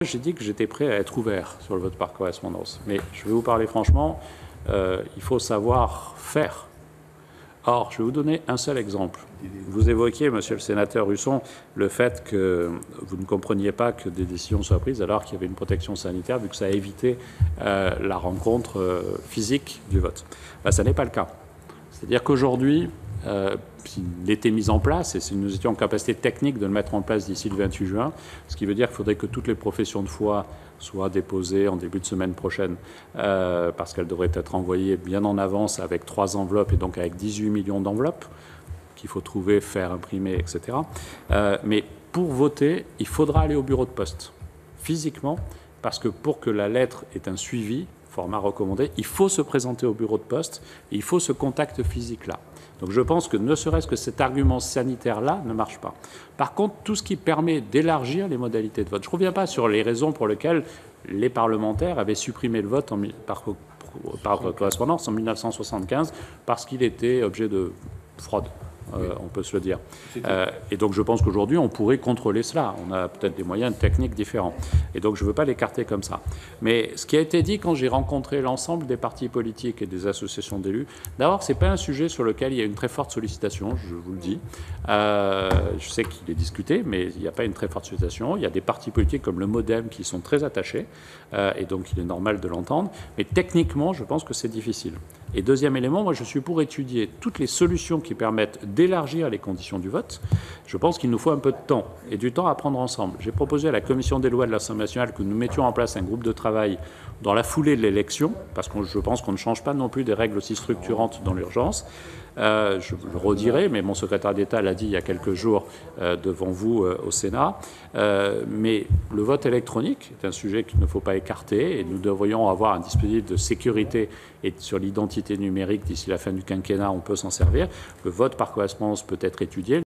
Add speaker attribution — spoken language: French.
Speaker 1: J'ai dit que j'étais prêt à être ouvert sur le vote par correspondance. Mais je vais vous parler franchement, il faut savoir faire. Or, je vais vous donner un seul exemple. Vous évoquiez, monsieur le sénateur Husson, le fait que vous ne compreniez pas que des décisions soient prises alors qu'il y avait une protection sanitaire, vu que ça a évité la rencontre physique du vote. Ben, ça n'est pas le cas. C'est-à-dire qu'aujourd'hui, s'il était mis en place, et si nous étions en capacité technique de le mettre en place d'ici le 28 juin, ce qui veut dire qu'il faudrait que toutes les professions de foi soient déposées en début de semaine prochaine, parce qu'elles devraient être envoyées bien en avance avec 3 enveloppes et donc avec 18 millions d'enveloppes qu'il faut trouver, faire imprimer, etc. Mais pour voter, il faudra aller au bureau de poste, physiquement, parce que pour que la lettre ait un suivi, format recommandé, il faut se présenter au bureau de poste et il faut ce contact physique-là. Donc je pense que ne serait-ce que cet argument sanitaire-là ne marche pas. Par contre, tout ce qui permet d'élargir les modalités de vote, je ne reviens pas sur les raisons pour lesquelles les parlementaires avaient supprimé le vote par correspondance en 1975 parce qu'il était objet de fraude. On peut se le dire. Et donc je pense qu'aujourd'hui, on pourrait contrôler cela. On a peut-être des moyens techniques différents. Et donc je ne veux pas l'écarter comme ça. Mais ce qui a été dit quand j'ai rencontré l'ensemble des partis politiques et des associations d'élus, d'abord, ce n'est pas un sujet sur lequel il y a une très forte sollicitation, je vous le dis. Je sais qu'il est discuté, mais il n'y a pas une très forte sollicitation. Il y a des partis politiques comme le MoDem qui sont très attachés, et donc il est normal de l'entendre. Mais techniquement, je pense que c'est difficile. Et deuxième élément, moi je suis pour étudier toutes les solutions qui permettent d'élargir les conditions du vote. Je pense qu'il nous faut un peu de temps et du temps à prendre ensemble. J'ai proposé à la Commission des lois de l'Assemblée nationale que nous mettions en place un groupe de travail dans la foulée de l'élection, parce que je pense qu'on ne change pas non plus des règles aussi structurantes dans l'urgence. Je le redirai, mais mon secrétaire d'État l'a dit il y a quelques jours devant vous au Sénat. Mais le vote électronique est un sujet qu'il ne faut pas écarter et nous devrions avoir un dispositif de sécurité et sur l'identité numérique d'ici la fin du quinquennat, on peut s'en servir. Le vote par correspondance peut être étudié.